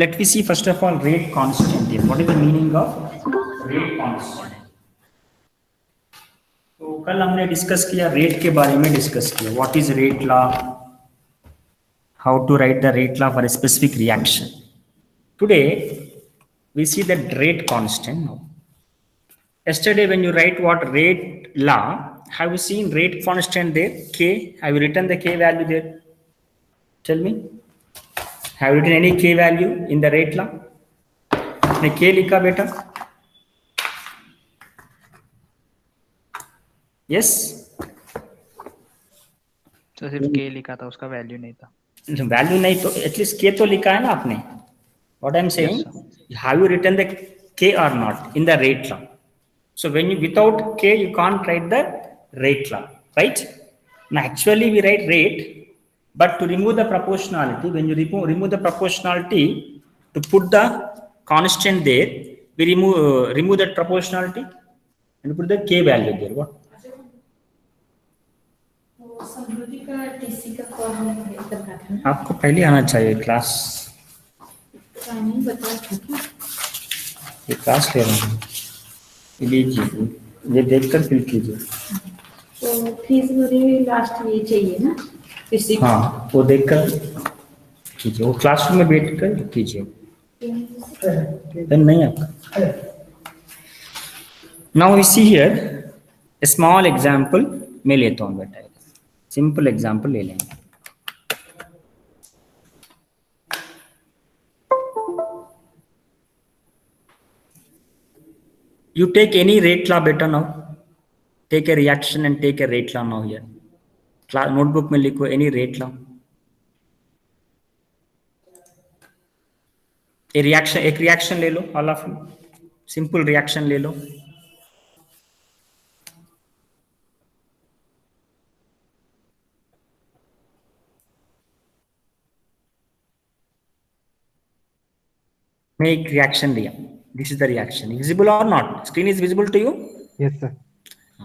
Let me see first of all rate constant here. What is the meaning of rate constant? तो कल हमने discuss किया rate के बारे में डिस्कस किया. What is rate law? How to write the rate law for a specific reaction. Today we see that rate constant now. Yesterday when you write what rate law, have you seen rate constant there? K. Have you written the K value there? Tell me. Have you written any K value in the rate law? ने K लिखा बेटा? Yes. तो सिर्फ K लिखा था, उसका value नहीं था. वैल्यू नहीं तो एटलीस्ट K तो लिखा है ना आपने. What I'm saying, yes, have you written the K or not in the rate law? So when you without K you can't write the rate law, right? Now actually we write rate, but to remove the proportionality, when you remove the proportionality, to put the constant there, we remove that proportionality and put the K value there. What? आपको पहले आना चाहिए class. ये class ले रहा हूँ, लीजिए, ये देखकर फिल कीजिए. तो फीस मुझे लास्ट ये चाहिए ना. हाँ, वो देखकर कीजिए, वो क्लासरूम में बैठकर कीजिए. नहीं आपका. Now we see here a small example. मैं लेता हूँ बेटा, सिंपल एग्जाम्पल ले लेंगे. You take any rate law better now. Take a reaction and take a rate law now here. Notebook में लिखो any rate law. एक रिएक्शन ले लो, all of you. Simple reaction ले लो. मैं एक रिएक्शन लिया. This is the reaction. Visible or not? Screen is visible to you? Yes, sir.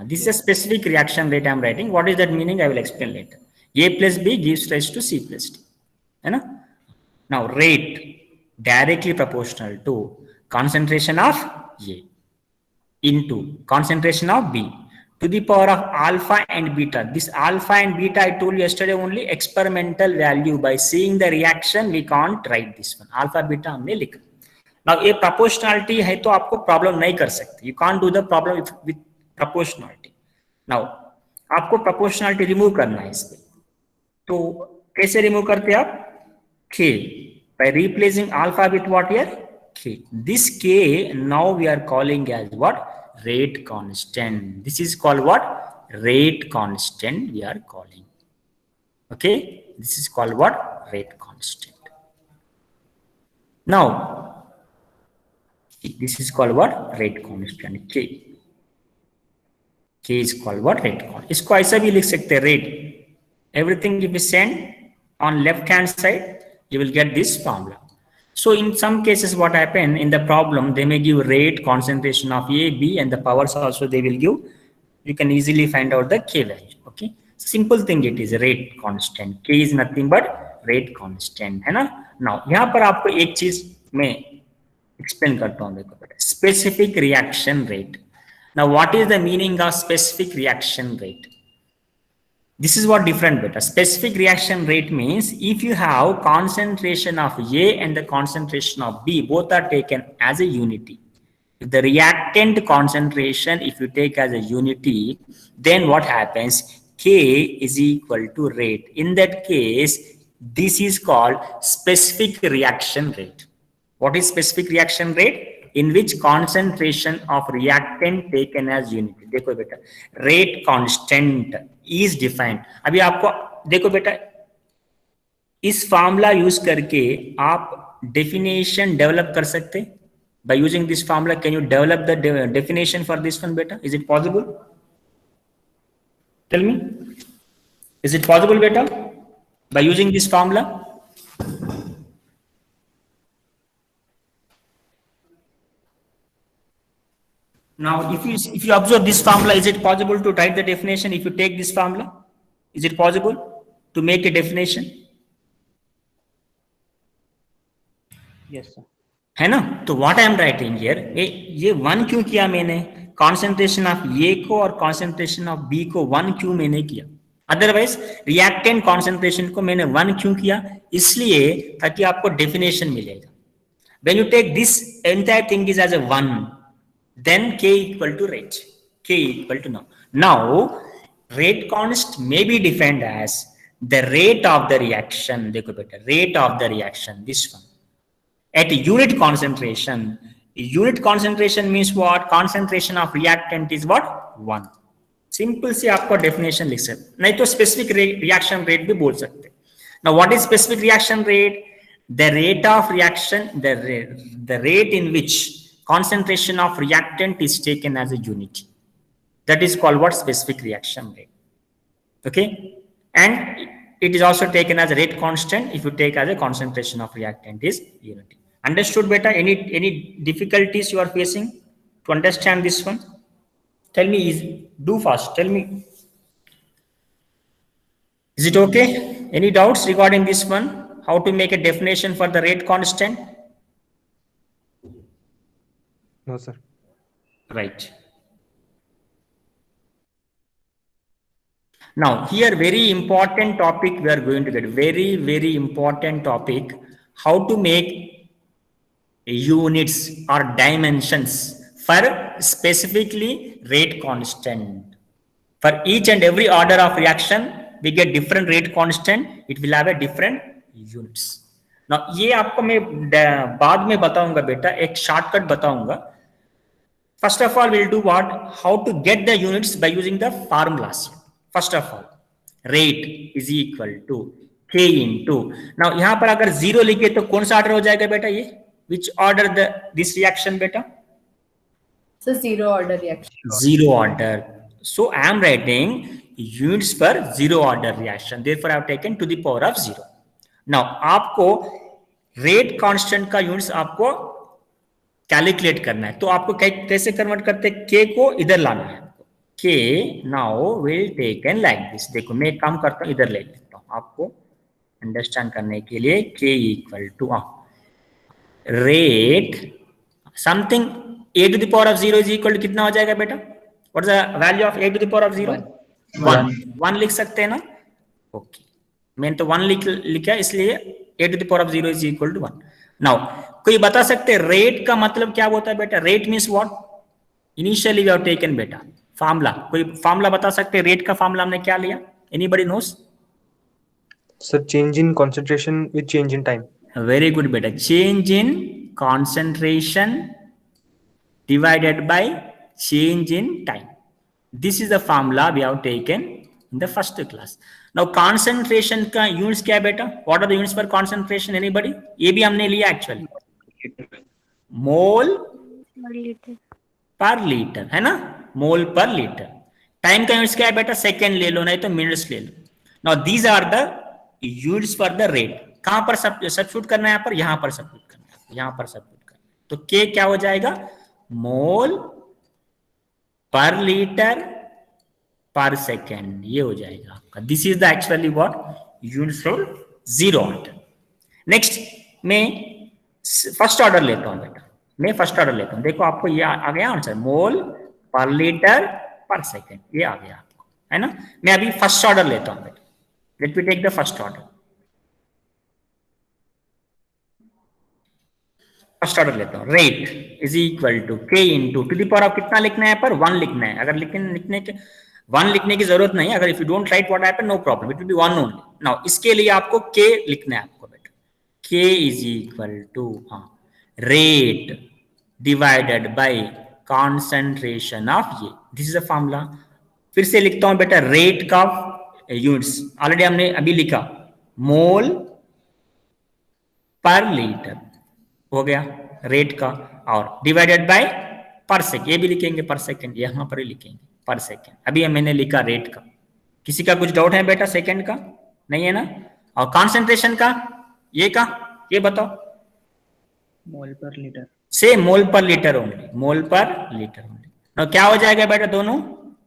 This is a specific reaction rate I am writing. What is that meaning? I will explain later. A plus B gives rise to C plus D. Now rate directly proportional to concentration of A into concentration of B to the power of alpha and beta. This alpha and beta I told you yesterday only experimental value. By seeing the reaction we can't write this one. Alpha beta हमने लिखा. Now ये proportionality है तो आपको problem नहीं कर सकते. You can't do the problem with proportionality. Now आपको proportionality remove करना है इसमें. तो कैसे remove करते आप? K. By replacing alpha with what here? K. This K now we are calling as what? Rate constant. This is called what? Rate constant we are calling. Okay. This is called what? Rate constant. Now this is called what? Rate constant. K. K is called what? Rate constant. इसको ऐसा भी लिख सकते हैं rate. Everything if you send on left hand side, you will get this formula. So in some cases what happen in the problem, they may give rate, concentration of A, B and the powers also they will give. You can easily find out the K value. Okay. Simple thing it is rate constant. K is nothing but rate constant. है ना? Now यहाँ पर आपको एक चीज मैं explain करता हूँ. देखो बेटा, specific reaction rate. Now what is the meaning of specific reaction rate? This is what different beta. Specific reaction rate means if you have concentration of A and the concentration of B, both are taken as a unity. If the reactant concentration, if you take as a unity, then what happens? K is equal to rate. In that case, this is called specific reaction rate. What is specific reaction rate? In which concentration of reactant taken as unity. देखो बेटा, rate constant is defined. अभी आपको देखो बेटा, इस formula use करके आप definition develop कर सकते. By using this formula, can you develop the definition for this one, beta? Is it possible? Tell me. Is it possible, beta? By using this formula? Now, if you observe this formula, is it possible to write the definition if you take this formula? Is it possible to make a definition? Yes sir. है ना। तो what I am writing here, ये one क्यों किया मैंने, concentration of ए को और concentration of B को वन क्यों मैंने किया, अदरवाइज रिएक्टेंट कॉन्सेंट्रेशन को मैंने वन क्यों किया, इसलिए ताकि आपको डेफिनेशन मिलेगा। When you take this entire thing is as a 1, then K equal to rate. K equal to now. Now, rate const may be defined as the rate of the reaction. देखो बेटा, rate of the reaction, this one. At unit concentration. Unit concentration means what? Concentration of reactant is what? 1. Simple से आपको definition लिख सकते, नहीं तो specific reaction rate भी बोल सकते। Now, what is specific reaction rate? The rate of reaction, the rate in which concentration of reactant is taken as a unit. That is called what? Specific reaction rate. Okay, and it is also taken as a rate constant if you take as a concentration of reactant is unity. Understood, beta? Any difficulties you are facing to understand this one? Tell me, do fast. Tell me, is it okay? Any doubts regarding this one? How to make a definition for the rate constant? No, sir. Right. Now, here very important topic we are going to get. Very important topic. How to make units or dimensions for specifically rate constant. For each and every order of reaction, we get different rate constant. It will have a different units. Now, ये आपको मैं बाद में बताऊंगा बेटा, एक shortcut बताऊंगा। First of all, we'll do what? How to get the units by using the formulas. First of all, rate is equal to K into. Now, यहाँ पर अगर 0 लिखे तो कौन सा ऑर्डर हो जाएगा बेटा ये? Which order this reaction बेटा? So zero order reaction. Zero order. So I am writing units per zero order reaction. Therefore, I have taken to the power of 0. Now, आपको रेट कांस्टेंट का units आपको calculate करना है, तो आपको कैसे convert करते हैं, के को इधर लाना है आपको। के now will taken like this. देखो मैं एक काम करता हूं, इधर ले लेता हूं आपको अंडरस्टैंड करने के लिए। K equal to rate something a to the power of 0 is equal to कितना हो जाएगा बेटा? What is the value of a to the power of 0? 1 लिख सकते हैं ना। ओके, मैंने तो 1 लिखा, इसलिए a to the power of 0 is equal to 1। Now कोई बता सकते हैं रेट का मतलब क्या होता है बेटा? Rate means what? Initially we have taken बेटा फार्मूला। कोई फार्मूला बता सकते हैं रेट का फार्मूला हमने क्या लिया? Anybody knows? Sir change in concentration with change in time. Very good बेटा, change in concentration divided by change in time. This is the formula we have taken in the first class. Now concentration का units क्या है बेटा? What are the units for concentration? Anybody? ये भी हमने लिया actually. मोल पर लीटर, है ना? मोल पर लीटर। टाइम का यूनिट्स क्या है बेटा? सेकेंड ले लो, नहीं तो मिनट्स ले लो। Now these are the units for the rate. कहां पर सब्स्टिट्यूट करना है? यहाँ पर, यहाँ पर सब्स्टिट्यूट करना है, यहाँ पर सब्स्टिट्यूट करना है। तो के क्या हो जाएगा? मोल पर लीटर पर सेकेंड, ये हो जाएगा आपका। This is the actually what units for zero order. Next मैं फर्स्ट ऑर्डर लेता हूं बेटा, मैं फर्स्ट ऑर्डर लेता हूं। देखो आपको ये आ गया आंसर, मोल पर लीटर पर सेकेंड, ये आ गया आपको, है ना? मैं अभी फर्स्ट ऑर्डर लेता हूं बेटा। Let me take the first order. First order लेता हूं। Rate is equal to k into to the power of कितना लिखना है? पर 1 लिखना है। अगर लिखने के 1 लिखने की जरूरत नहीं है। अगर if you don't write what happen, no problem, it will be 1 only. Now इसके लिए आपको के लिखना है आपको बेटा। K is equal to rate divided by concentration of ये। This is a formula. फिर से लिखता हूं बेटा, रेट का यूनिट्स ऑलरेडी हमने अभी लिखा, मोल पर लीटर हो गया रेट का, और डिवाइडेड बाय पर सेकेंड, ये भी लिखेंगे पर सेकेंड, यहां पर ही लिखेंगे पर सेकेंड। अभी मैंने लिखा रेट का। किसी का कुछ डाउट है बेटा? सेकेंड का नहीं है ना? और कॉन्सेंट्रेशन का ये का ये बताओ। मोल पर लीटर, से मोल पर लीटर ओनली, मोल पर लीटर ओनली। now क्या हो जाएगा बेटा? दोनों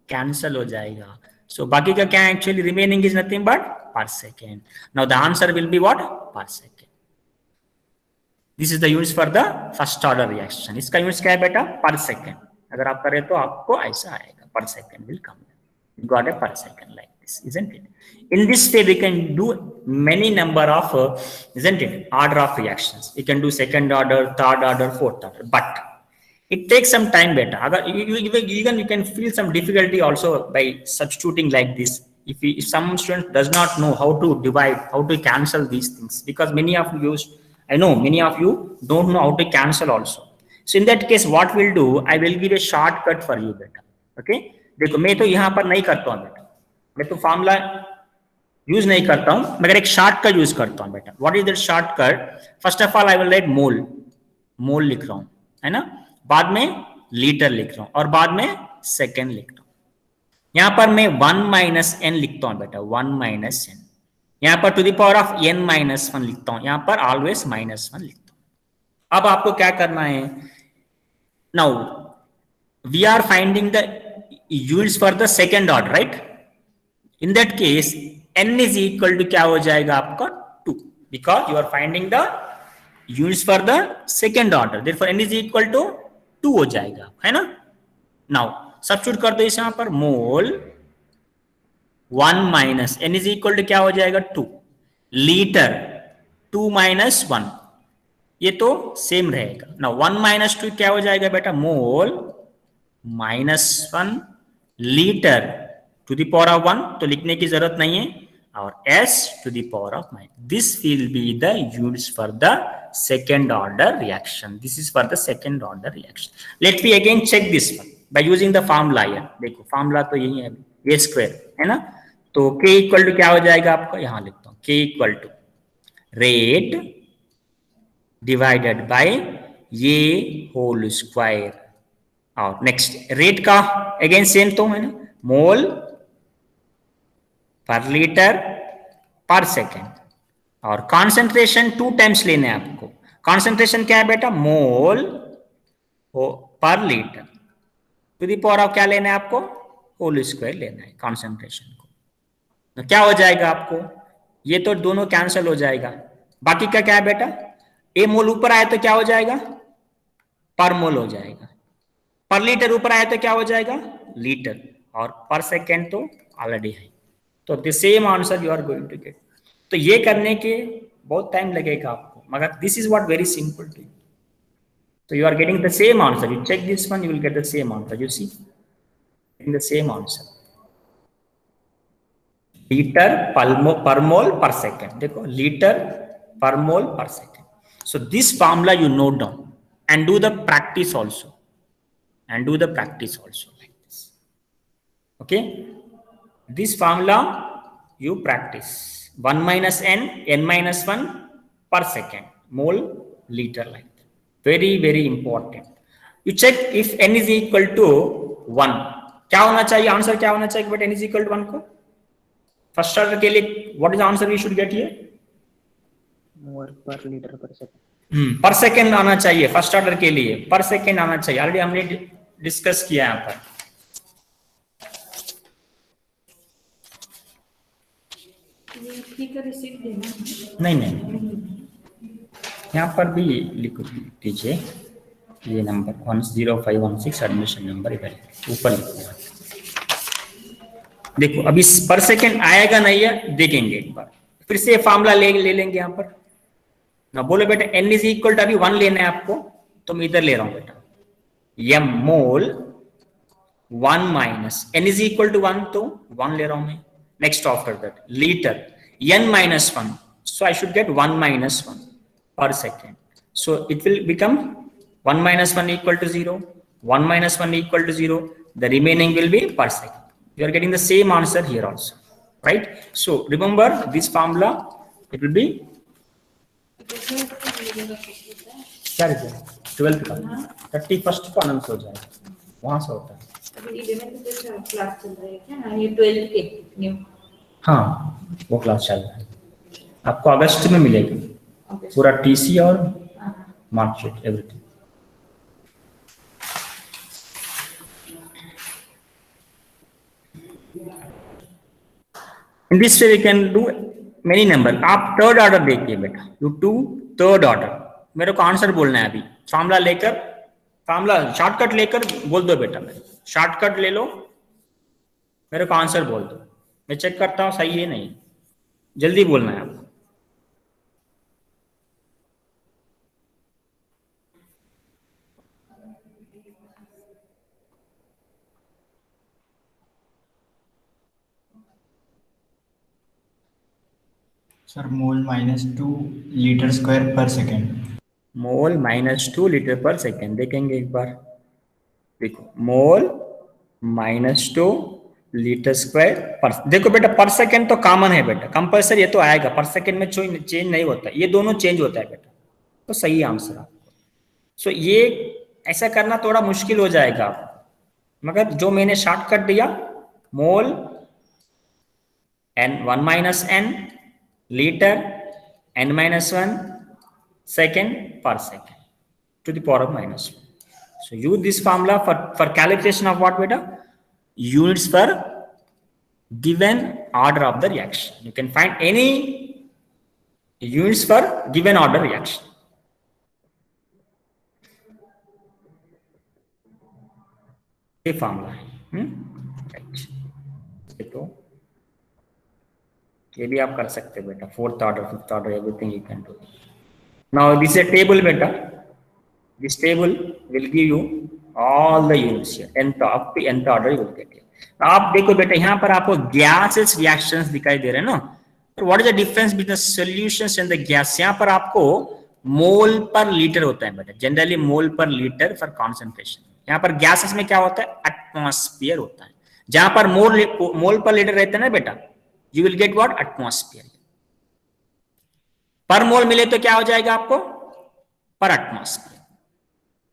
कैंसल हो जाएगा। सो बाकी का क्या actually remaining is nothing but per second. Now the answer will be what? Per second. This is the units for the first order reaction. इसका यूनिट्स क्या है बेटा? पर सेकेंड. अगर आप करें तो आपको ऐसा आएगा, पर second will come. You got a per second like this, isn't it? In this way, we can do many number of, isn't it, order of reactions. We can do second order, third order, fourth order, but it takes some time better. Agar you can feel some difficulty also by substituting like this. If some student does not know how to divide, how to cancel these things, because many of you, I know many of you don't know how to cancel also. So in that case, what we'll do, I will give a shortcut for you better. Okay. देखो मैं तो यहां पर नहीं करता हूं बेटा, मैं तो फॉर्मूला यूज नहीं करता हूं, मगर एक शॉर्टकट यूज करता हूं बेटा. What is that shortcut? First of all I will write mole. Mole लिख रहा हूं, है ना. बाद में लीटर लिख रहा हूं और बाद में सेकेंड लिख रहा हूं. यहां पर मैं 1 माइनस एन लिखता हूं बेटा, 1 माइनस एन. यहां पर to the power of n minus 1 लिखता हूं, यहां पर ऑलवेज -1 लिखता हूं. अब आपको क्या करना है? Now we are finding the units for the second order, right? In that case, n is equal to क्या हो जाएगा आपका 2, because you are finding the units for the second order. Therefore, n is equal to 2 हो जाएगा, है ना. Now substitute कर दो इस यहाँ पर, मोल 1 minus n is equal to क्या हो जाएगा 2, लीटर 2 माइनस 1, ये तो सेम रहेगा. Now 1 माइनस 2 क्या हो जाएगा बेटा? Mole -1 litre to the power of 1, तो लिखने की जरूरत नहीं है, और s to the power of -. This will be the units for the second order reaction. This is for the second order reaction. Let me again check this one by using the formula. देखो formula तो यही है, a square, है ना. तो k equal to क्या हो जाएगा आपका? यहां लिखता हूं, k equal to rate divided by a whole square. और नेक्स्ट रेट का अगेन सेम तो है ना, मोल पर लीटर पर सेकेंड. और कॉन्सेंट्रेशन 2 टाइम्स लेने हैं आपको. कॉन्सेंट्रेशन क्या है बेटा? मोल पर litre to the power of क्या लेना है आपको? होल स्क्वायर लेना है कॉन्सेंट्रेशन को. तो क्या हो जाएगा आपको? ये तो दोनों कैंसिल हो जाएगा. बाकी का क्या है बेटा? ए मोल ऊपर आया तो क्या हो जाएगा? पर मोल हो जाएगा. पर लीटर ऊपर आया तो क्या हो जाएगा? लीटर. और पर सेकेंड तो ऑलरेडी है. तो the same answer you are going to get. तो ये करने के बहुत टाइम लगेगा आपको, मगर this is what very simple to. So you are getting the same answer. You check this one, you will get the same answer. You see, in the same answer. Liter per mole per second. देखो liter per mole per second. So this formula you note down and do the practice also. And do the practice also like this. Okay. This formula you practice. 1 minus n minus 1 per second. Mole liter like that. Very very important. You check if n is equal to 1. क्या होना चाहिए? Answer क्या होना चाहिए? But n is equal to 1 को first order के लिए what is the answer we should get here? मोल पर लीटर पर सेकंड. पर सेकंड आना चाहिए फर्स्ट ऑर्डर के लिए. पर सेकंड आना चाहिए. ऑलरेडी हमने डिस्कस किया यहाँ पर. नहीं यहाँ पर भी लिख दीजिए. ये नंबर 10516 एडमिशन नंबर इधर ऊपर देखो. अभी पर सेकंड आएगा नहीं है, देखेंगे एक बार. फिर से फार्मूला ले लेंगे यहाँ पर ना. बोलो बेटा n इज इक्वल टू अभी 1 लेना है आपको, तो मैं इधर ले रहा हूँ बेटा. m mole 1 minus n is equal to 1, तो 1 ले रहा हूँ मैं. Next after that litre n minus 1, so I should get 1 minus 1 per second. So it will become 1 minus 1 equal to 0, 1 minus 1 equal to 0. The remaining will be per second. You are getting the same answer here also, right? So remember this formula. It will be क्या लिखा? 12th का 31st को announce हो जाएगा, वहां से होता है. अभी 11th क्लास चल रही है क्या? ये 12th के न्यू. हाँ वो क्लास चल रहा है. आपको अगस्त में मिलेगी पूरा टीसी और marksheet everything. In this way we can do many number. आप थर्ड ऑर्डर देखिए बेटा. You do third order. मेरे को आंसर बोलना है अभी। फार्मूला शॉर्टकट लेकर बोल दो बेटा, मैं शॉर्टकट ले लो, मेरे को आंसर बोल दो, मैं चेक करता हूं सही है नहीं, जल्दी बोलना है आपको। सर मोल -2 लीटर स्क्वायर पर सेकेंड। मोल -2 लीटर पर सेकेंड, देखेंगे एक बार, देखो मोल -2 लीटर स्क्वायर पर, देखो बेटा पर सेकेंड तो कॉमन है बेटा, कंपल्सरी ये तो आएगा, पर सेकेंड में चेंज नहीं होता, ये दोनों चेंज होता है बेटा, तो सही आंसर आपको। सो ये ऐसा करना थोड़ा मुश्किल हो जाएगा, मगर जो मैंने शॉर्टकट दिया, मोल n1 minus n liter n minus 1 second per second to the power of -1. So use this formula for calculation of what beta? Units for given order of the reaction. You can find any units for given order reaction. ये formula है, right. तो ये भी आप कर सकते हैं बेटा, 4th order 5th order everything you can do. Now this is a table beta, this table will give you all the units here, nth up to nth order you will get here. आप देखो बेटा यहाँ पर आपको gases reactions दिखाई दे रहे हैं ना, तो what is the difference between the solutions and the gas? यहाँ पर आपको मोल पर लीटर होता है बेटा, जनरली मोल पर लीटर फॉर कॉन्सेंट्रेशन, यहाँ पर गैसेस में क्या होता है, एटमॉस्फेयर होता है, जहां पर मोल पर लीटर रहता है ना बेटा, you will get what? Atmosphere. पर मोल मिले तो क्या हो जाएगा आपको, पर atmosphere,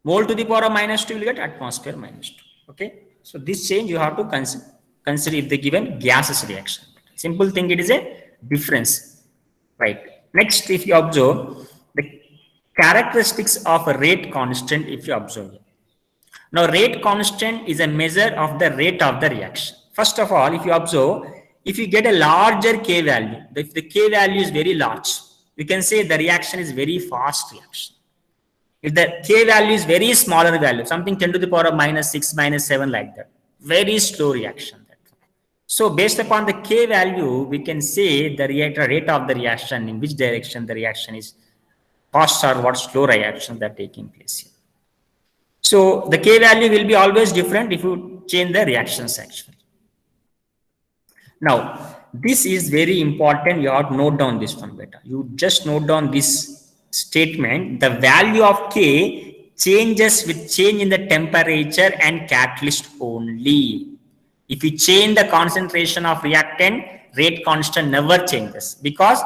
mole to the power of -2 you will get atmosphere -2. Okay, so this change you have to consider if the given gases reaction. Simple thing, it is a difference, right? Next, if you observe the characteristics of a rate constant, if you observe it. Now rate constant is a measure of the rate of the reaction. First of all, if you observe, if you get a larger K value, if the K value is very large, we can say the reaction is very fast reaction. If the K value is very smaller value, something 10 to the power of -6, -7 like that, very slow reaction. So based upon the K value, we can say the rate of the reaction, in which direction the reaction is fast or what slow reactions that are taking place here. So the K value will be always different if you change the reactions actually. Now, this is very important. You have to note down this one better. You just note down this statement. The value of K changes with change in the temperature and catalyst only. If you change the concentration of reactant, rate constant never changes, because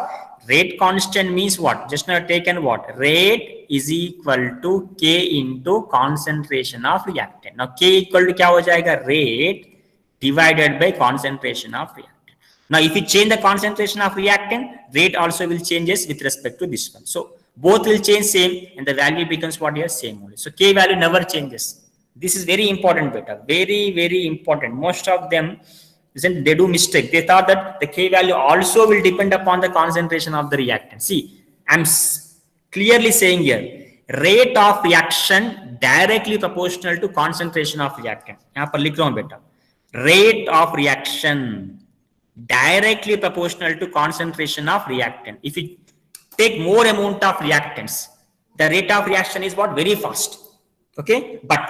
rate constant means what? Just now taken what? Rate is equal to K into concentration of reactant. Now K equal to क्या हो जाएगा? Rate divided by concentration of reactant. Now if you change the concentration of reactant, rate also will changes with respect to this one. So both will change same, and the value becomes what here? Same only. So K value never changes. This is very important beta, very important. Most of them, they do mistake. They thought that the K value also will depend upon the concentration of the reactant. See, I'm clearly saying here, rate of reaction directly proportional to concentration of reactant. यहाँ पर लिख रहा हूँ बेटा, rate of reaction directly proportional to concentration of reactant. If you take more amount of reactants, the rate of reaction is what? Very fast. Okay, but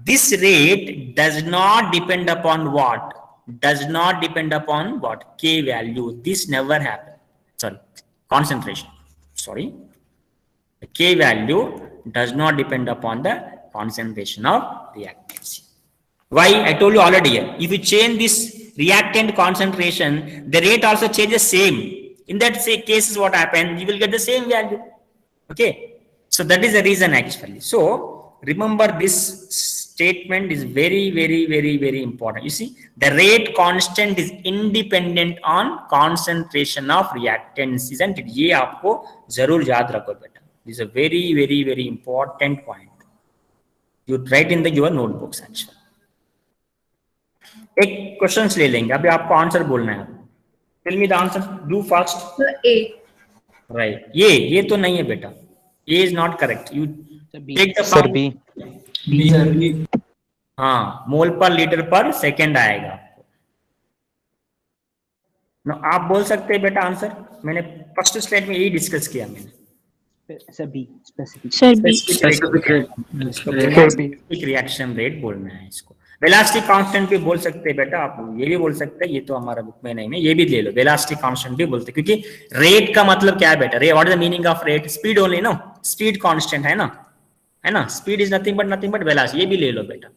this rate does not depend upon what? Does not depend upon what? K value. This never happens. Sorry, concentration. Sorry, the K value does not depend upon the concentration of reactants. Why? I told you already here. If you change this reactant concentration, the rate also changes same. In that case, is what happens? You will get the same value. Okay, so that is the reason actually. So remember, this statement is very important. You see, the rate constant is independent on concentration of reactants, isn't it? ये आपको जरूर याद रखो बेटा. This is a very important point. You write in your notebooks actually. एक questions ले लेंगे, अभी आपको आंसर बोलना है. Tell me the answer. Do fast. A. Right. ये तो नहीं है बेटा. A is not correct. You take the Sir, form. B. B sir. हाँ, मोल पर लीटर पर सेकेंड आएगा आपको। आप बोल सकते हैं बेटा आंसर, मैंने फर्स्ट स्लाइड में यही डिस्कस किया मैंने। Sir be specific. Sir be. Specific reaction rate बोलना है इसको। वेलोसिटी कांस्टेंट भी बोल सकते हैं बेटा, आप ये भी बोल सकते हैं, ये तो हमारा बुक में नहीं है, ये भी ले लो, वेलोसिटी कांस्टेंट भी बोलते हैं, क्योंकि रेट का मतलब क्या है बेटा, रे what is the meaning of rate, speed only no, speed constant है ना, speed is nothing but velocity, ये भी ले लो बेटा,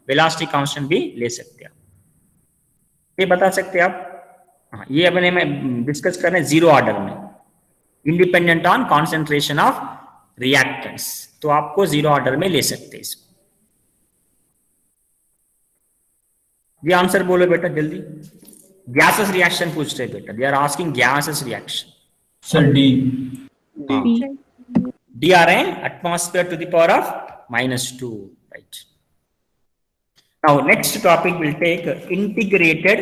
वेलोसिटी कांस्टेंट भी ले सकते हैं आप, ये बता सकते हैं आप। हाँ, ये अपने में डिस्कस कर रहे हैं जीरो ऑर्डर में, independent on concentration of reactants, तो आपको जीरो ऑर्डर में ले सकते हैं इसको। ये आंसर बोलो बेटा जल्दी। गैसेस रिएक्शन पूछ रहे बेटा, they are asking gases reaction. Sir D. D are in atmosphere to the power of -2, right? Now next topic will take integrated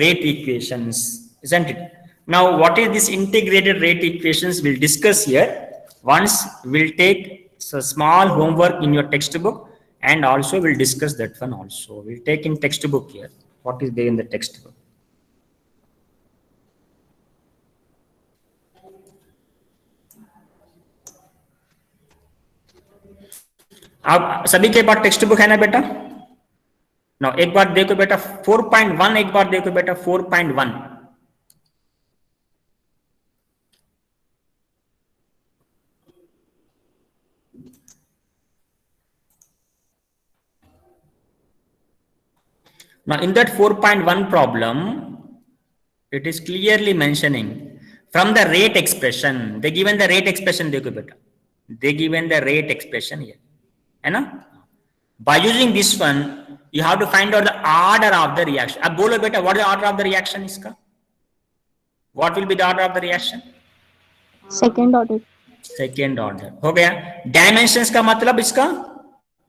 rate equations, isn't it? Now what is this integrated rate equations we'll discuss here. Once we'll take a small homework in your textbook, and also we'll discuss that one also. We'll take in textbook here, what is there in the textbook. आप सभी के पास text book है ना बेटा? ना एक बार देखो बेटा 4.1, एक बार देखो बेटा 4.1। Now in that 4.1 problem, it is clearly mentioning from the rate expression, they given the rate expression, देखो बेटा, they given the rate expression here, है ना? By using this one, you have to find out the order of the reaction. अब बोलो बेटा, what is the order of the reaction इसका? What will be the order of the reaction? Second order. Second order हो गया। Dimensions का मतलब इसका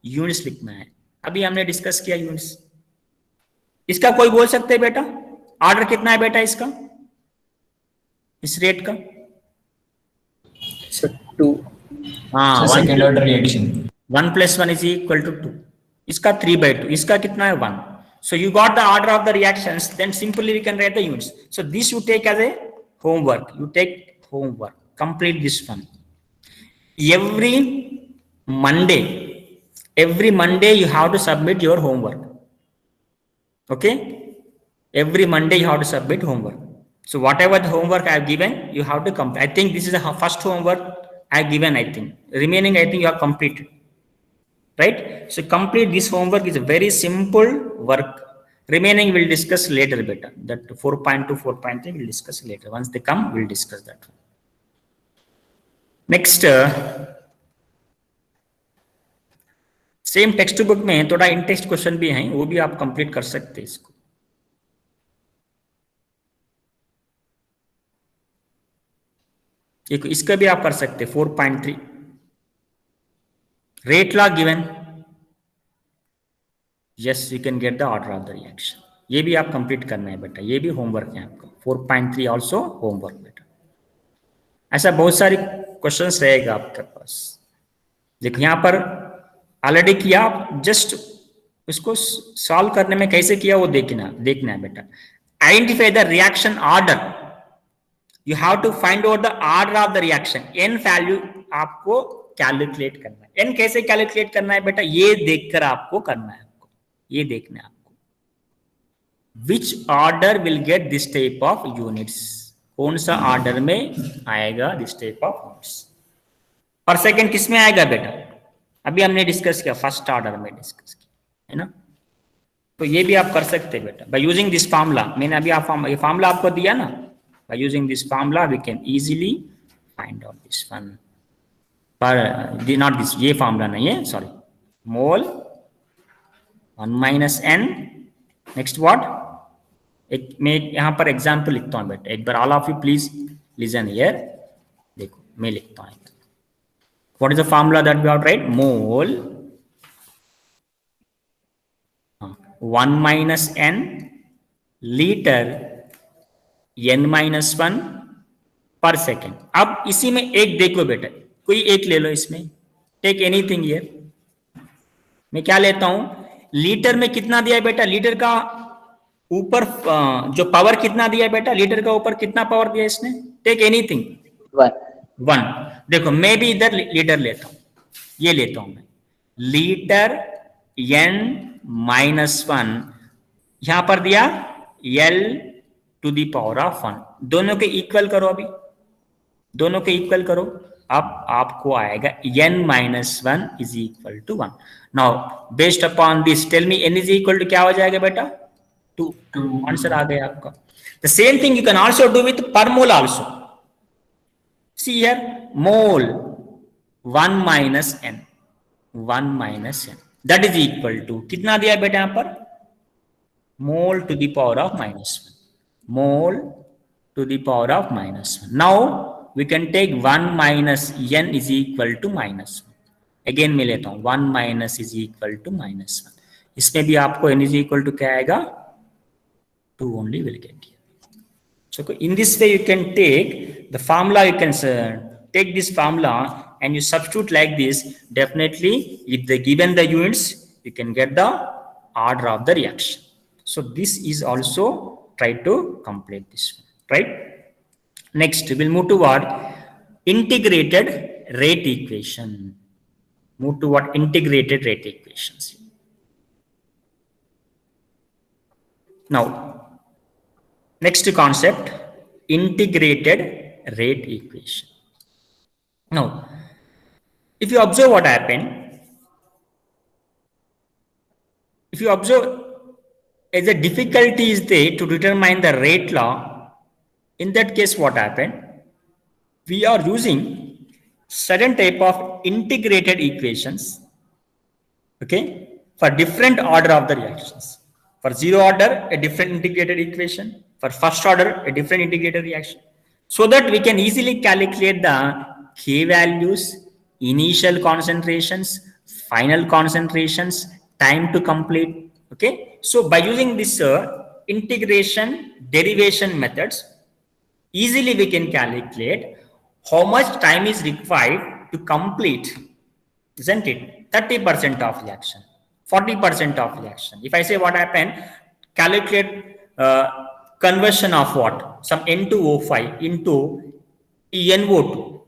units लिखना है, अभी हमने डिस्कस किया यूनिट्स। इसका कोई बोल सकते हैं बेटा, ऑर्डर कितना है बेटा इसका, इस रेट का? सर 2। हाँ, Second order reaction. 1 + 1 is equal to 2, इसका 3/2, इसका कितना है 1। So you got the order of the reactions, then simply we can write the units. So this you take as a homework, you take homework, complete this one. Every Monday you have to submit your homework. Okay, every Monday you have to submit homework. So whatever the homework I have given, you have to complete. I think this is the first homework I have given. I think remaining, I think you have completed, right? So complete this homework, is a very simple work. Remaining we'll discuss later better. That 4.2, 4.3 we'll discuss later. Once they come, we'll discuss that one. Next, same text book में थोड़ा इन text question भी हैं, वो भी आप complete कर सकते हैं इसको। एक इसका भी आप कर सकते हैं 4.3 rate law given, yes you can get the order of the reaction. ये भी आप कंप्लीट करना है बेटा, ये भी होमवर्क है आपका। 4.3 ऑल्सो होमवर्क बेटा। ऐसा बहुत सारी क्वेश्चंस रहेगा आपके पास। देखो यहाँ पर ऑलरेडी किया, आप जस्ट उसको सॉल्व करने में कैसे किया वो देखना है बेटा। Identify the reaction order, you have to find out the order of the reaction. N value आपको कैलकुलेट करना है। एन कैसे कैलकुलेट करना है बेटा, ये देखकर आपको करना है, आपको ये देखना है आपको। Which order will get this type of units, कौन सा ऑर्डर में आएगा दिस टाइप ऑफ यूनिट्स। पर सेकेंड किस में आएगा बेटा, अभी हमने डिस्कस किया, फर्स्ट ऑर्डर में डिस्कस किया है ना। तो ये भी आप कर सकते हैं बेटा बाय यूजिंग दिस फार्मूला। मैंने अभी ये फार्मूला आपको दिया ना, by using this formula we can easily find out this one. पर नॉट दिस, ये फार्मूला नहीं है, sorry, mole 1 - n। Next what, एक मैं यहाँ पर एग्जाम्पल लिखता हूँ बेटा, एक बार all of you please listen here. देखो मैं लिखता हूँ, what is the formula that we have to write? Mole 1 - n liter n - 1 per second। अब इसी में एक देखो बेटा, कोई एक ले लो इसमें, टेक एनीथिंग हियर। मैं क्या लेता हूं, लीटर में कितना दिया है बेटा, लीटर का ऊपर जो पावर कितना दिया है बेटा, लीटर का ऊपर कितना पावर दिया है इसने, टेक एनीथिंग। 1। देखो मैं भी इधर लीटर लेता हूं, ये लेता हूं मैं, लीटर n-1, यहां पर दिया L to the power of 1, दोनों के इक्वल करो, अभी दोनों के इक्वल करो, अब आपको आएगा n-1 is equal to 1। Now based upon this tell me n is equal to क्या हो जाएगा बेटा, 2। आंसर आ गया आपका। The same thing you can also do with per mole also. See here, mole 1 minus n, 1 minus n that is equal to कितना दिया बेटा यहां पर, mole to the power of -1, mole to the power of -1। Now we can take 1 minus n is equal to -1। Again मैं लेता हूं 1 minus is equal to -1, इसमें भी आपको n इज इक्वल टू क्या आएगा, 2 only will get here. So in this way you can take the formula, you can take this formula and you substitute like this. Definitely if they given the units you can get the order of the reaction. So this is also try to complete this one, right? Next we will move toward integrated rate equation. Move toward integrated rate equations. Now next concept, integrated rate equation. Now if you observe what happened, if you observe as a difficulty is there to determine the rate law, in that case what happened, we are using certain type of integrated equations, okay, for different order of the reactions. For zero order a different integrated equation, for first order a different integrated reaction, so that we can easily calculate the K values, initial concentrations, final concentrations, time to complete. Okay, so by using this integration derivation methods, easily we can calculate how much time is required to complete, isn't it, 30% of reaction, 40% of reaction. If I say what happened, calculate conversion of what, some N2O5 into NO2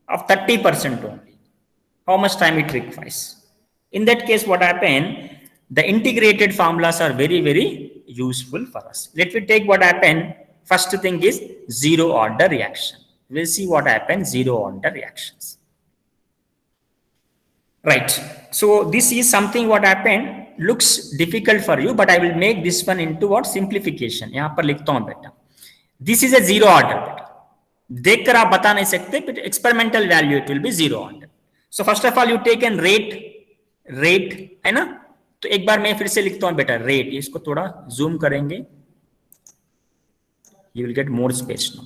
of 30% only, how much time it requires. In that case what happened, the integrated formulas are very very useful for us. Let me take what happened. First thing is zero order reaction. We'll see what happens, zero order reactions, right? So this is something what happened, looks difficult for you, but I will make this one into what, simplification. यहाँ पर लिखता हूँ बेटा, this is a zero order बेटा, देख कर आप बता नहीं सकते, but experimental value it will be zero order. So first of all you take an rate है ना, तो एक बार मैं फिर से लिखता हूँ बेटा rate, इसको थोड़ा zoom करेंगे, you will get more space now.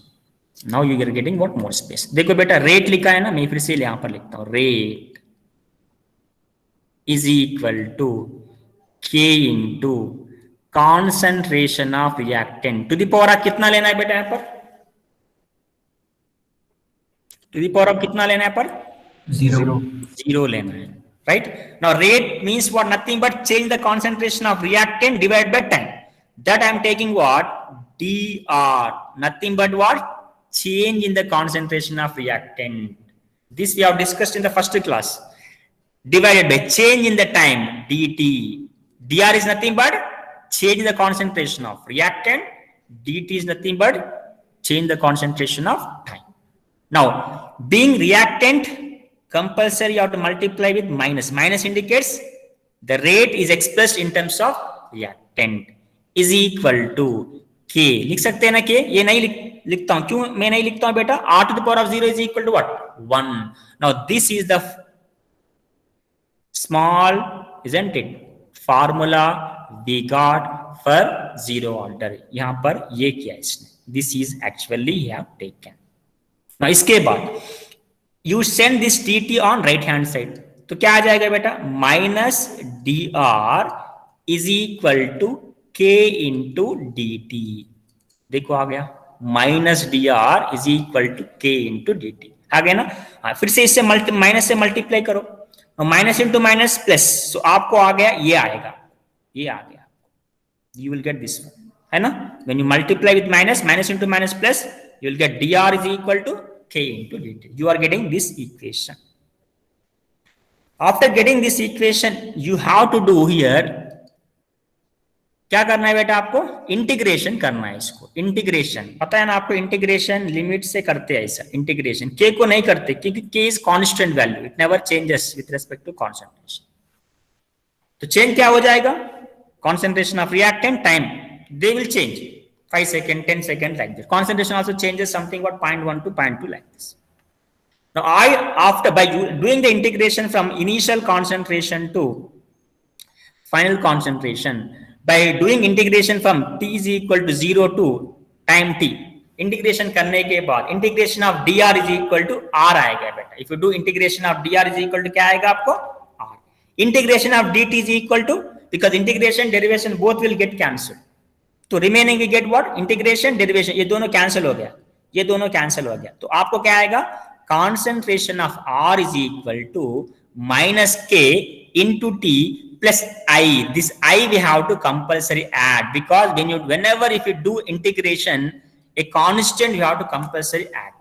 Now you are getting what, more space. देखो बेटा rate लिखा है ना, मैं फिर से यहाँ पर लिखता हूँ, rate is equal to K into concentration of reactant to the power of कितना लेना है बेटा यहाँ पर, to the power of कितना लेना है पर, 0 लेना है, right? Now rate means what, nothing but change the concentration of reactant divided by time. That I am taking what, dr, nothing but what, change in the concentration of reactant. This we have discussed in the first class. Divided by change in the time, dt. dr is nothing but change in the concentration of reactant, dt is nothing but change the concentration of time. Now being reactant, compulsory you have to multiply with minus. Minus indicates the rate is expressed in terms of reactant is equal to K. लिख सकते हैं ना K? ये नहीं लिखता हूं, क्यों मैं नहीं लिखता हूं बेटा, R to the power of 0 is equal to what, 1. Now this is the small, isn't it, formula we got for zero order. यहाँ पर ये किया इसने, this is actually you have taken. Now इसके बाद you send this dt on right hand side, तो क्या आ जाएगा बेटा, minus dr is equal to k into dt. देखो आ गया, minus dr is equal to k into dt. आ गया ना। हाँ, फिर से इससे माइनस से मल्टीप्लाई करो, माइनस इंटू माइनस प्लस, सो आपको आ गया ये आएगा, ये आ गया, यू विल गेट दिस है ना। When you multiply with minus, minus into minus plus, you will get dr is equal to k into dt. You are getting this equation. After getting this equation you have to do here, क्या करना है बेटा आपको, integration करना है इसको. Integration पता है ना आपको, इंटीग्रेशन लिमिट से करते हैं ऐसा इंटीग्रेशन, k को नहीं करते क्योंकि k is constant value, it never changes with respect to concentration. तो चेंज क्या हो जाएगा, concentration of reactant, time, they will change 5 seconds, 10 seconds like this. Concentration also changes something about 0.1 to 0.2 like this. Now after by doing the integration from initial concentration to final concentration, by doing integration from t is equal to 0 to time t, integration करने के बाद integration of dr is equal to r आएगा बेटा. If you do integration of dr is equal to क्या आएगा आपको, r. Integration of dt is equal to, because integration derivation both will get cancelled, तो remaining we get what, integration derivation, ये दोनों cancel हो गया, ये दोनों cancel हो गया, तो आपको क्या आएगा, concentration of r is equal to minus k into t plus I. This I we have to compulsory add, because whenever if you do integration, a constant you have to compulsory add.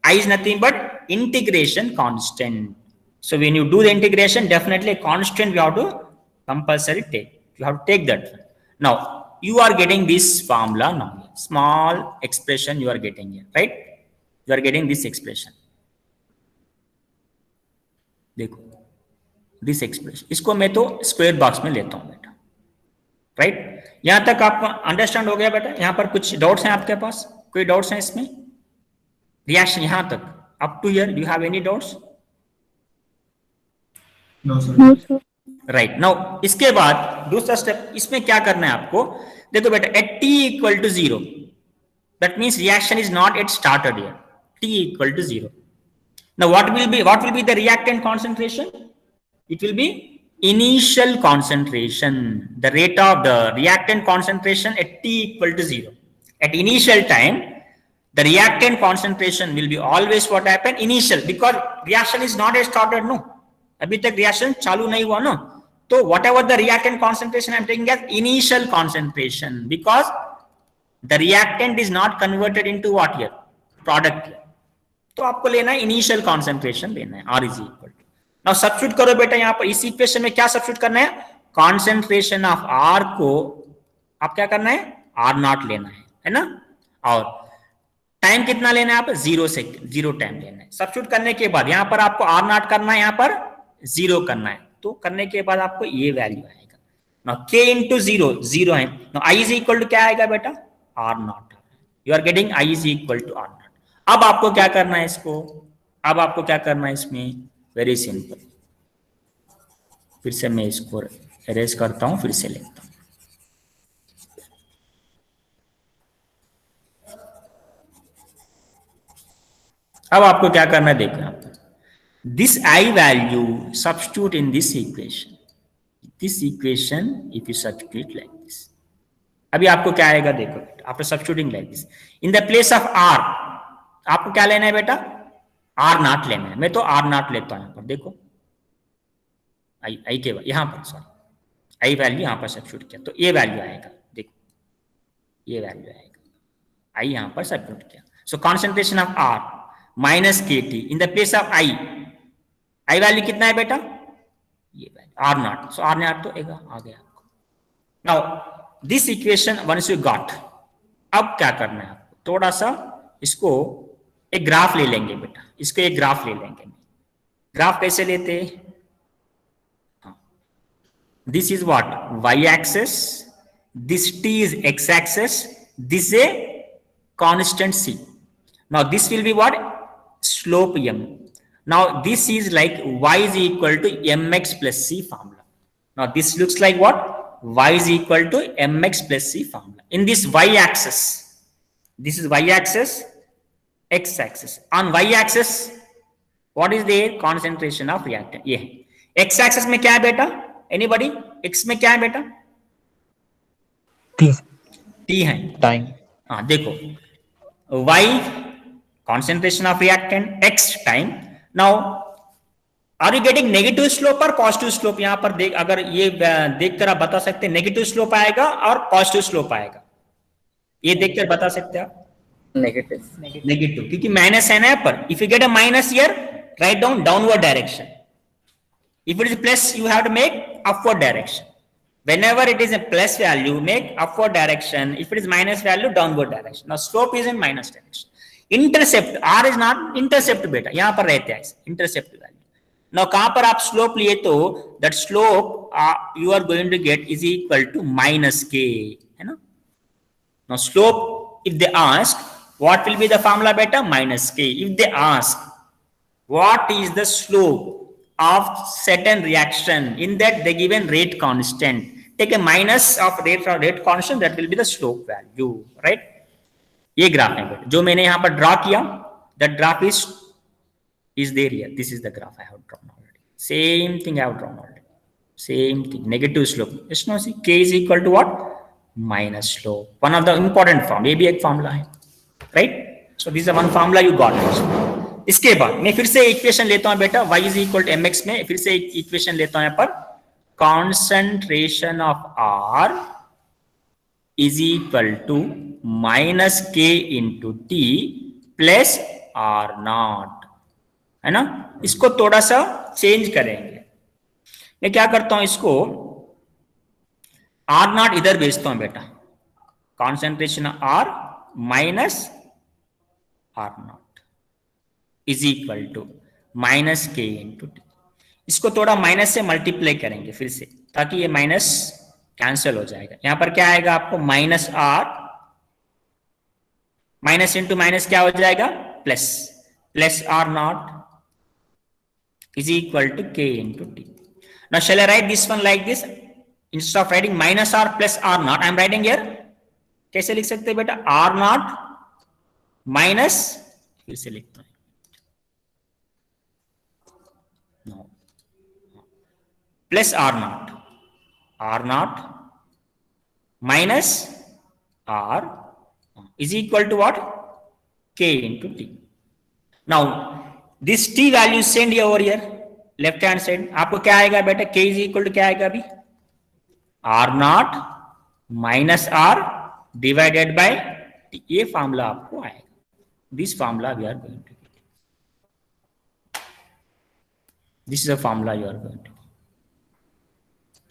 I is nothing but integration constant. So when you do the integration, definitely a constant you have to compulsory take. You have to take that. Now you are getting this formula now. Small expression you are getting here, right? You are getting this expression. देखो this expression, इसको मैं तो square box में लेता हूं बेटा, right? यहां तक आपको अंडरस्टैंड हो गया बेटा? यहां पर कुछ डाउट्स हैं आपके पास, कोई डाउट्स हैं इसमें? रिएक्शन यहां तक up to here, you have any doubts? No, sir. No, sir. Right. Now इसके बाद दूसरा स्टेप, इसमें क्या करना है आपको, देखो बेटा, at t equal to 0, that means reaction is not at started here, t equal to 0. Now what will be the reactant concentration? It will be initial concentration, the rate of the reactant concentration at t equal to 0. At initial time, the reactant concentration will be always what happen, initial, because reaction is not yet started, no. अभी तक reaction चालू नहीं हुआ, no. तो whatever the reactant concentration I am taking as initial concentration, because the reactant is not converted into what here, product here. तो आपको लेना है इनिशियल कॉन्सेंट्रेशन लेना है, R is equal to. Now substitute करो बेटा, यहां पर इस इक्वेशन में क्या सब्स्टिट्यूट करना है, कॉन्सेंट्रेशन ऑफ R को आप क्या करना है, R0 लेना है ना, और टाइम कितना लेना है, आप 0 टाइम लेना है. सब्स्टिट्यूट करने के बाद यहां पर आपको R0 करना है, यहां पर 0 करना है, तो करने के बाद आपको ये वैल्यू आएगा. नाउ k इंटू 0 है, now I is equal to क्या आएगा बेटा, R0. You are getting I is equal to R0. अब आपको क्या करना है इसको, अब आपको क्या करना है इसमें, वेरी सिंपल. फिर से मैं इसको एरेज करता हूं, फिर से लिखता हूं. अब आपको क्या करना है, देखो आप this I value substitute in this equation, if you substitute like this, अभी आपको क्या आएगा, देखो after substituting like this, in the place of R आपको क्या लेना है बेटा, R0 लेना है. मैं तो R0 लेता हूं यहां पर, देखो आई के यहां पर, सॉरी I वैल्यू यहां पर सब्स्टिट्यूट किया, तो ये वैल्यू आएगा, देखो ये वैल्यू आएगा, I यहां पर सब्स्टिट्यूट किया. सो concentration of R minus KT in the place of I value कितना है बेटा, ये वैल्यू R0. सो R0 तो आ गया आपको. Now this equation once you got, अब क्या करना है आपको, थोड़ा सा इसको एक ग्राफ ले लेंगे बेटा, इसको एक ग्राफ ले लेंगे. ग्राफ कैसे लेते हैं, this is what, y axis, this t is x axis, this a constant c. Now this will be what, slope m. Now this is like y is equal to mx plus c formula. Now this looks like what, y is equal to mx plus c formula. In this y axis, this is y axis, x axis. On y axis what is the concentration of reactant, ये x axis में क्या है बेटा, anybody, x में क्या है बेटा, t है, टाइम. हाँ देखो y concentration of reactant x time. Now are you getting negative slope or positive slope? यहां पर देख, अगर ये देखकर आप बता सकते हैं नेगेटिव स्लोप आएगा और पॉजिटिव स्लोप आएगा, ये देखकर बता सकते हैं आप? नेगेटिव, क्योंकि माइनस है ना यहाँ पर. If you get a minus here, write down downward direction. If it is plus, you have to make upward direction. Whenever it is a plus value, make upward direction. If it is minus value, downward direction. Now slope is in minus direction. Intercept, R is not intercept beta. यहाँ पर रहते हैं intercept value. Now कहाँ पर आप slope लिए तो that slope you are going to get is equal to minus k, है ना? Now slope, if they ask what will be the formula beta, minus k. If they ask what is the slope of certain reaction, in that they given rate constant, take a minus of rate constant, that will be the slope value, right? ये graph है बेटा जो मैंने यहाँ पर draw किया, that graph is there here. This is the graph I have drawn already. Same thing I have drawn already. Same thing, negative slope. Just now see k is equal to what? Minus slope. One of the important form, ये भी एक formula है, right? So this is one formula you got. इसके बाद मैं फिर से equation लेता हूं बेटा, y is equal to mx में फिर से एक इक्वेशन लेता हूं यहाँ पर, concentration of R is equal to minus k into t plus R0, है ना? इसको थोड़ा सा चेंज करेंगे. मैं क्या करता हूं, इसको R0 इधर भेजता हूं बेटा, concentration R minus R0 is equal to minus k into t. इसको थोड़ा माइनस से मल्टीप्लाई करेंगे फिर से, ताकि ये माइनस कैंसिल हो जाएगा. यहां पर क्या आएगा आपको, minus R, minus into minus क्या हो जाएगा, plus, plus R0 is equal to k into t. Now shall I write this one like this? Instead of writing minus R plus R0, I am writing here. कैसे लिख सकते हैं बेटा, R0 minus, फिर से लिखता हूं, plus R0 minus R is equal to what? K into T. Now this T value send here over here left hand side. आपको क्या आएगा बेटा, K is equal to क्या आएगा अभी, R0 minus R divided by T. ये formula आपको आएगा. This formula we are going to get. This is a formula you are going to.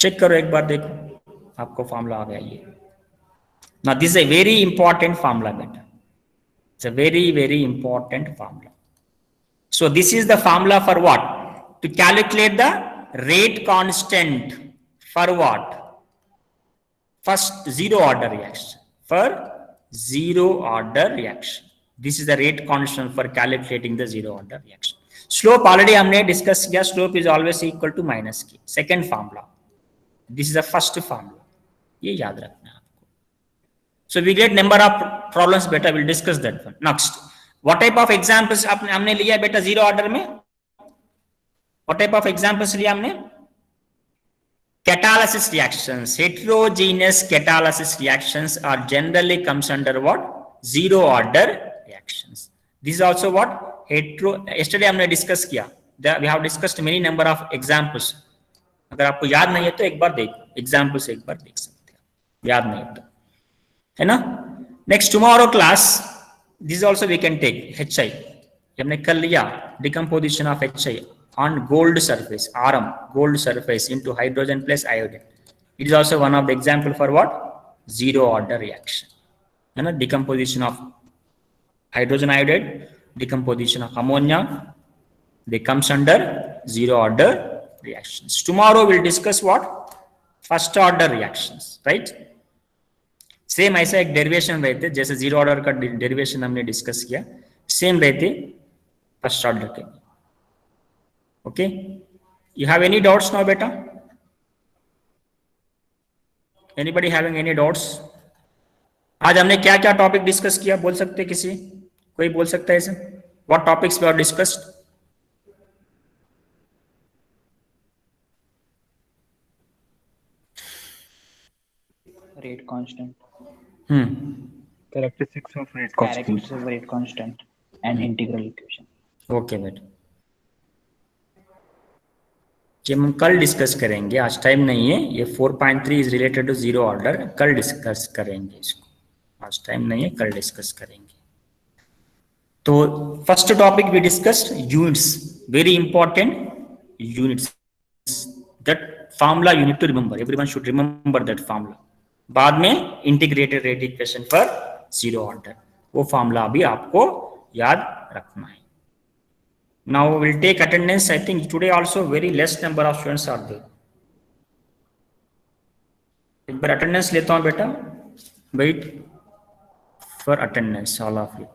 Check करो एक बार, देखो आपको फॉर्मूला आ गया ये. Now this is a very important formula बेटा. It's a very, very important formula. So this is the formula for what? To calculate the rate constant for what? First zero order reaction. For zero order reaction. This is the rate constant for calculating the zero order reaction. Slope already हमने discuss किया. Slope is always equal to minus k. Second formula. This is the first formula. ये याद रखना है आपको. So we get number of problems बेटा. We'll discuss that one. Next. What type of examples हमने लिया बेटा zero order में? What type of examples लिया हमने? Catalysis reactions. Heterogeneous catalysis reactions are generally comes under what? Zero order reactions. This is also what? Yesterday हमने discuss किया. We have discussed many number of examples. अगर आपको याद नहीं है तो एक बार देखो, एग्जाम्पल्स एक बार देख सकते हैं, याद नहीं तो, है ना? Next tomorrow class, this also we can take HI. हमने कर लिया decomposition of HI on gold surface, aurum gold surface into hydrogen plus iodine. It is also one of the example for what? Zero order reaction, है ना? Decomposition of hydrogen iodide, decomposition of ammonia, they comes under zero order reactions. Tomorrow we'll discuss what? First order reactions, right? Same ऐसा एक derivation रहते, जैसे zero order का derivation हमने discuss किया, same रहते फर्स्ट ऑर्डर के. Okay, you have any doubts now बेटा? Anybody having any doubts? आज हमने क्या क्या टॉपिक डिस्कस किया, बोल सकते किसी, कोई बोल सकता है ऐसे? What topics we have discussed? rate constant, characteristics of rate constant, characteristics of rate constant, and integral equation. Okay बेटा, ये हम कल डिस्कस करेंगे, आज टाइम नहीं है। ये 4.3 is related to zero order, कल डिस्कस करेंगे इसको, आज टाइम नहीं है, कल डिस्कस करेंगे। तो first topic we discussed units, very important units, that formula you need to remember, everyone should remember that formula. बाद में integrated rate equation for zero order, वो फार्मूला अभी आपको याद रखना है। Now we'll take attendance. I think today also very less number of students are there. एक बार attendance लेता हूँ बेटा, wait for attendance all of you.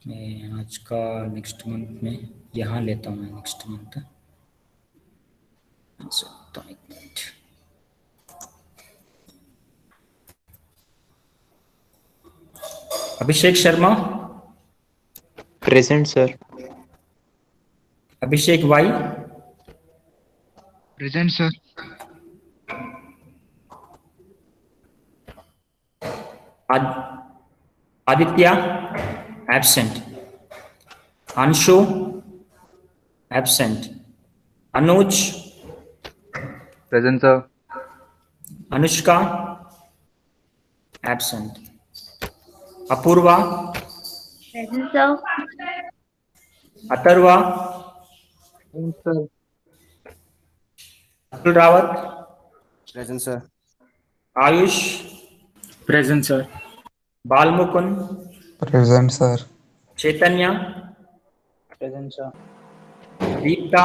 मैं आज का नेक्स्ट मंथ में यहाँ लेता हूँ, मैं next month Abhishek Sharma, Present, sir. Abhishek Y, Present, sir. Aditya absent, Anshu absent, Anuj Present, sir. Anushka absent, Apurva, Present, sir. Atharva, Atul Rawat, Present, sir. Ayush, Present, sir. Balmukund, Present, sir. Chaitanya, Present, sir. Dipta,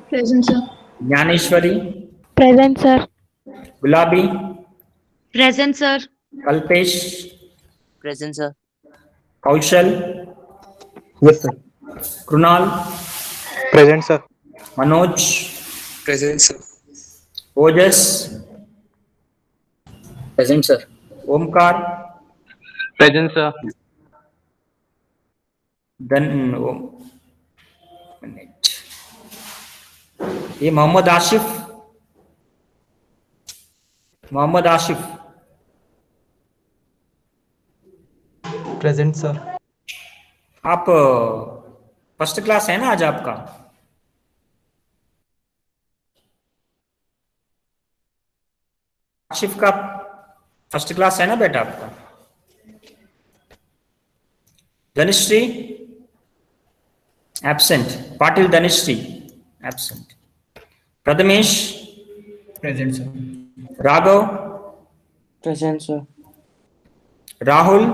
Present, sir. Dnyaneshwari, Present, sir. Gulabi, Present, sir. Kalpesh, Present, sir. Kaushal, Yes, sir. Krunal, Present, sir. Manoj, Present, sir. Ojas, Present, sir. Omkar, Present, sir. Minute, ये Mohammad Ashif, Mohammad Ashif, Present, sir. आप first class है ना आज आपका? आशिफ का first class है ना बेटा आपका? Dhanashree absent, Patil Dhanashree absent, Prathamesh, Present, sir. Raghav, Present, sir. Rahul,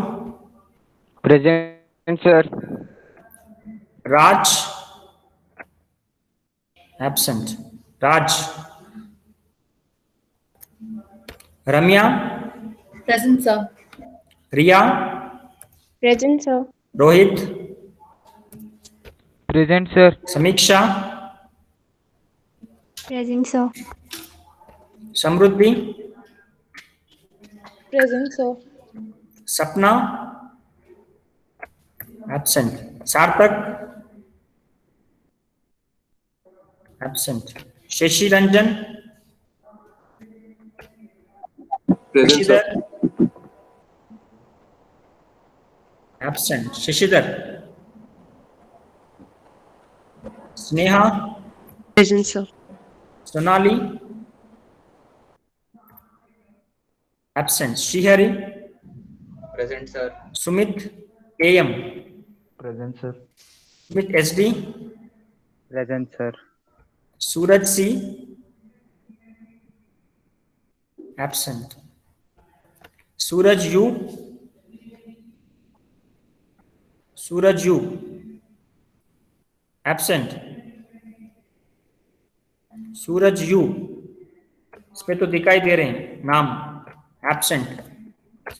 Present, sir. राज एब्सेंट, राज, रम्या, Present, sir. रिया, Present, sir. Rohit, Present, sir. समीक्षा, Present, sir. समृद्धि, Present, sir. सपना एब्सेंट, सार्थक, Absent. Shashi Ranjan. Present, sir. Shashidhar. Absent. Shashidhar. Sneha. Present, sir. Sonali. Absent. Srihari. Present, sir. Sumit. AM. Present, sir. Sumit SD. Present, sir. Suraj C. Absent. Suraj U. Suraj U. Absent. Suraj you, इसमें तो दिखाई दे रहे हैं नाम, absent,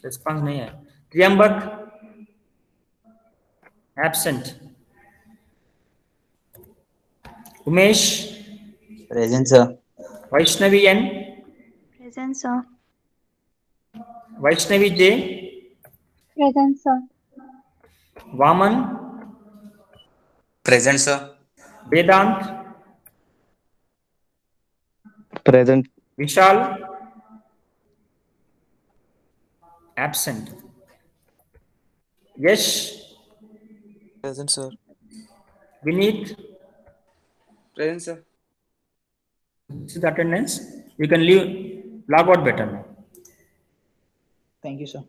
response नहीं है। Trimbak absent. Umesh Present, sir. Vaishnavi N, Present, sir. Vaishnavi J, Present, sir. Waman, Present, sir. Vedant, Present. Vishal absent. Yash, Present, sir. Vineet, Present, sir. this is the attendance. You can leave, log out better now. Thank you, sir.